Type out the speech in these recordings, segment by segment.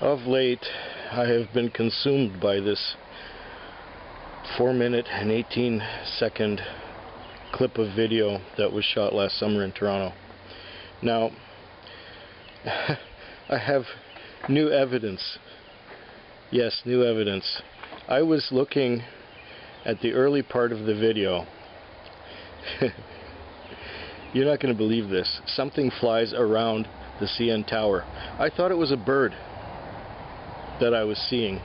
Of late, I have been consumed by this 4-minute and 18-second clip of video that was shot last summer in Toronto. Now, I have new evidence. Yes, new evidence. I was looking at the early part of the video. You're not going to believe this. Something flies around the CN Tower. I thought it was a bird that I was seeing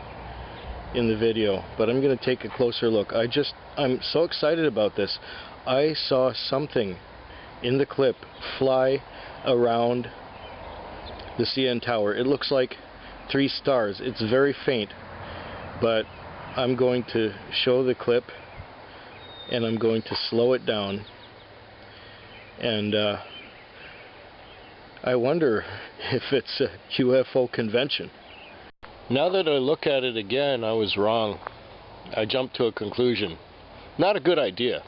in the video, but I'm going to take a closer look. I'm so excited about this. I saw something in the clip fly around the CN Tower. It looks like 3 stars. It's very faint, but I'm going to show the clip and I'm going to slow it down, and I wonder if it's a UFO convention. Now that I look at it again, I was wrong. I jumped to a conclusion. Not a good idea.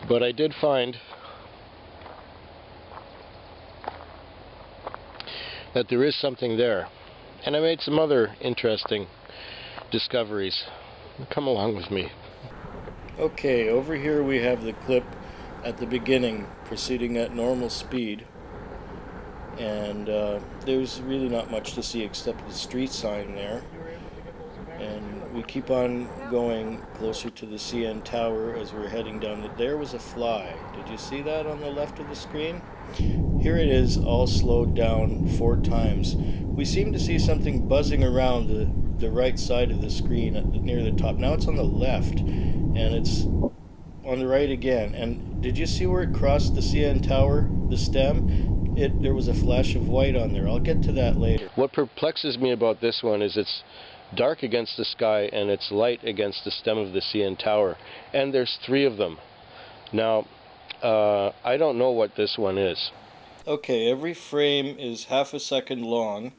But I did find that there is something there. And I made some other interesting discoveries. Come along with me. Okay, over here we have the clip at the beginning, proceeding at normal speed. And there's really not much to see except the street sign there. And we keep on going closer to the CN Tower as we're heading down. There was a fly. Did you see that on the left of the screen? Here it is, all slowed down 4 times. We seem to see something buzzing around the right side of the screen near the top. Now it's on the left, and it's on the right again. And did you see where it crossed the CN Tower, the stem? There was a flash of white on there. I'll get to that later. What perplexes me about this one is it's dark against the sky and it's light against the stem of the CN Tower. And there's 3 of them. Now, I don't know what this one is. Okay, every frame is half a second long,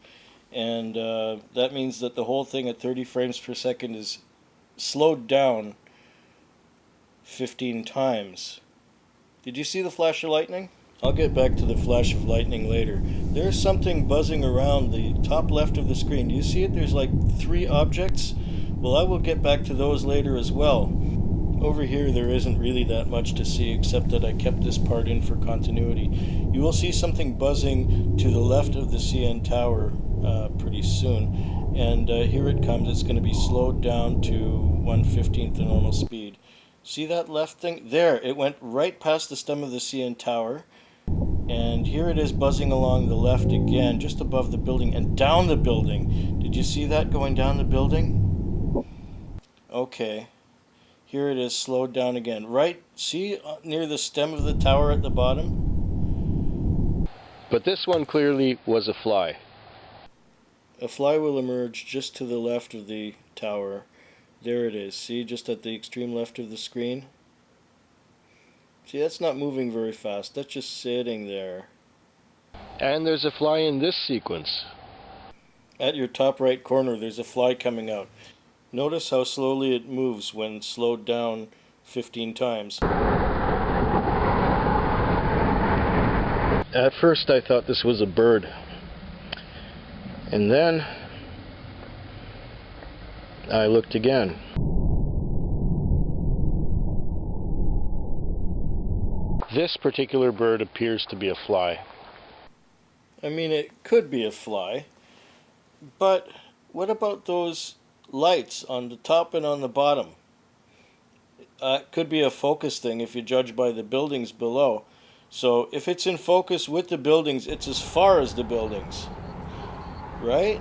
and that means that the whole thing at 30 frames per second is slowed down 15 times. Did you see the flash of lightning? I'll get back to the flash of lightning later. There's something buzzing around the top left of the screen. Do you see it? There's like 3 objects. Well, I will get back to those later as well. Over here there isn't really that much to see, except that I kept this part in for continuity. You will see something buzzing to the left of the CN Tower pretty soon. And here it comes. It's going to be slowed down to 1/15 the normal speed. See that left thing? There, it went right past the stem of the CN Tower. And here it is buzzing along the left again, just above the building and down the building. Did you see that going down the building? Okay. Here it is slowed down again. Right, see near the stem of the tower at the bottom? But this one clearly was a fly. A fly will emerge just to the left of the tower. There it is. See, just at the extreme left of the screen? See, that's not moving very fast. That's just sitting there. And there's a fly in this sequence. At your top right corner, there's a fly coming out. Notice how slowly it moves when slowed down 15 times. At first I thought this was a bird. And then I looked again. This particular bird appears to be a fly. I mean, it could be a fly, but what about those lights on the top and on the bottom? It could be a focus thing if you judge by the buildings below. So if it's in focus with the buildings, it's as far as the buildings, right?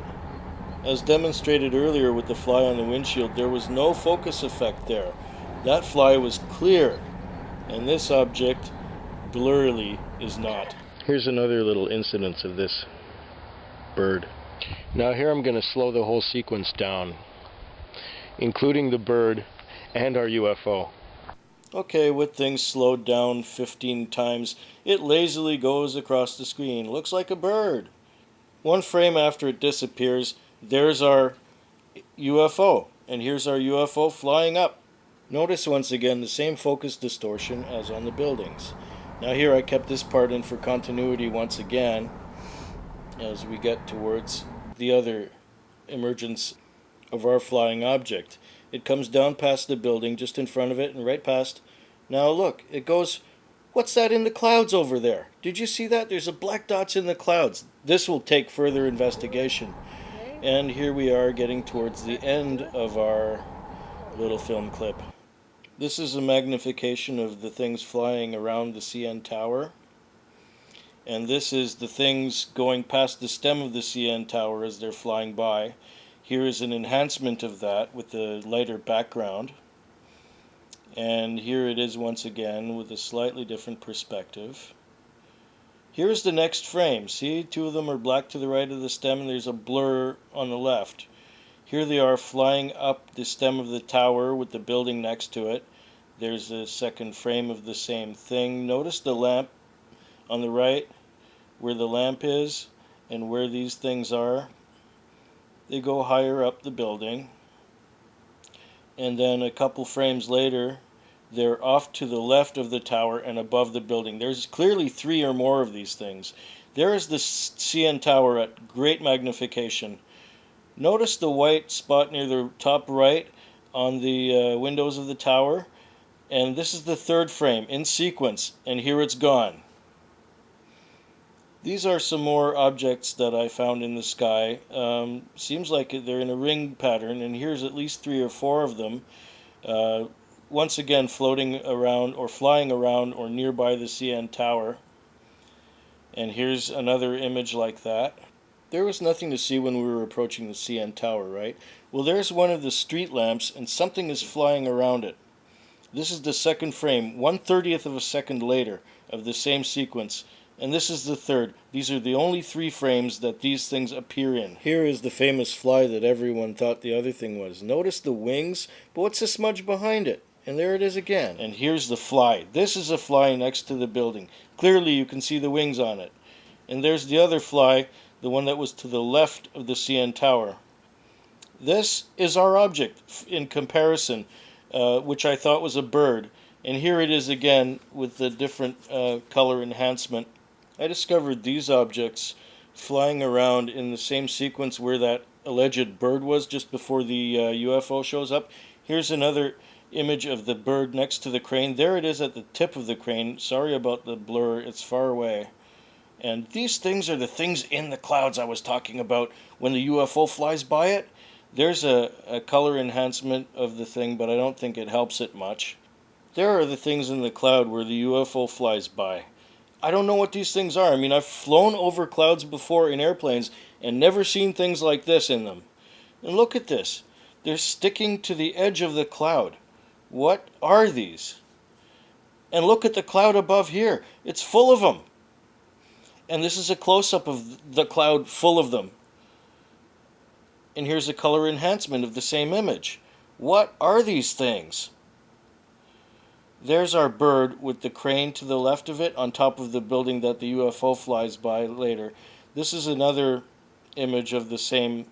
As demonstrated earlier with the fly on the windshield, there was no focus effect there. That fly was clear, and this object blurrily is not. Here's another little incidence of this bird. Now here I'm going to slow the whole sequence down, including the bird and our UFO. Okay, with things slowed down 15 times, it lazily goes across the screen. Looks like a bird. 1 frame after it disappears, there's our UFO, and here's our UFO flying up. Notice once again the same focus distortion as on the buildings. Now here I kept this part in for continuity once again, as we get towards the other emergence of our flying object. It comes down past the building, just in front of it, and right past. Now look, it goes, what's that in the clouds over there? Did you see that? There's a black dots in the clouds. This will take further investigation. And here we are getting towards the end of our little film clip. This is a magnification of the things flying around the CN Tower. And this is the things going past the stem of the CN Tower as they're flying by. Here is an enhancement of that with a lighter background. And here it is once again with a slightly different perspective. Here's the next frame. See, two of them are black to the right of the stem and there's a blur on the left. Here they are flying up the stem of the tower with the building next to it. There's a second frame of the same thing. Notice the lamp on the right, where the lamp is and where these things are. They go higher up the building, and then a couple frames later they're off to the left of the tower and above the building. There's clearly three or more of these things. There is the CN Tower at great magnification. Notice the white spot near the top right on the windows of the tower, and this is the third frame in sequence, and here it's gone. These are some more objects that I found in the sky. Seems like they're in a ring pattern, and here's at least 3 or 4 of them. Once again floating around or flying around or nearby the CN Tower. And here's another image like that. There was nothing to see when we were approaching the CN Tower, right? Well, there's one of the street lamps, and something is flying around it. This is the second frame, 1/30th of a second later of the same sequence. And this is the third. These are the only 3 frames that these things appear in. Here is the famous fly that everyone thought the other thing was. Notice the wings, but what's the smudge behind it? And there it is again. And here's the fly. This is a fly next to the building. Clearly you can see the wings on it. And there's the other fly, the one that was to the left of the CN Tower. This is our object in comparison, which I thought was a bird. And here it is again with the different color enhancement. I discovered these objects flying around in the same sequence where that alleged bird was just before the UFO shows up. Here's another image of the bird next to the crane. There it is at the tip of the crane. Sorry about the blur, it's far away. And these things are the things in the clouds I was talking about when the UFO flies by it. There's a color enhancement of the thing, but I don't think it helps it much. There are the things in the cloud where the UFO flies by. I don't know what these things are. I mean, I've flown over clouds before in airplanes and never seen things like this in them. And look at this. They're sticking to the edge of the cloud. What are these? And look at the cloud above here. It's full of them. And this is a close-up of the cloud full of them. And here's a color enhancement of the same image. What are these things? There's our bird with the crane to the left of it on top of the building that the UFO flies by later. This is another image of the same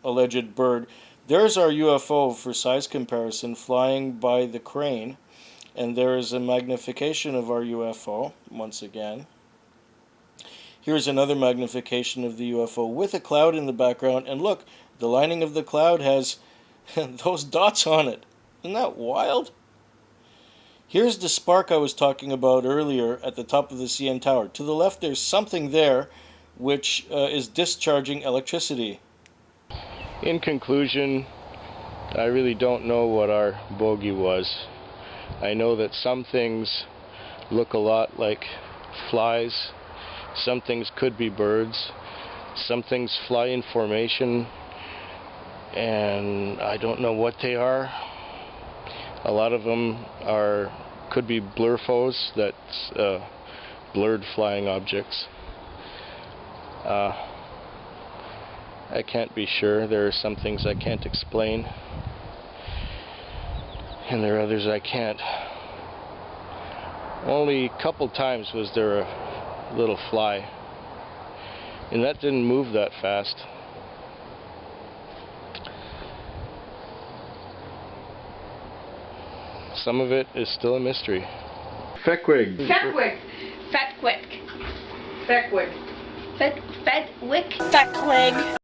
alleged bird. There's our UFO for size comparison flying by the crane. And there is a magnification of our UFO once again. Here's another magnification of the UFO with a cloud in the background. And look, the lining of the cloud has those dots on it. Isn't that wild? Here's the spark I was talking about earlier at the top of the CN Tower. To the left there's something there which is discharging electricity. In conclusion, I really don't know what our bogey was. I know that some things look a lot like flies, some things could be birds, some things fly in formation, and I don't know what they are. A lot of them could be blurfos, that's blurred flying objects. I can't be sure. There are some things I can't explain, and there are others I can't. Only a couple times was there a little fly, and that didn't move that fast. Some of it is still a mystery. Feckwig. Feckwig. Feckwig. Feckwig. Feckwig. Bedwick. Beckwig.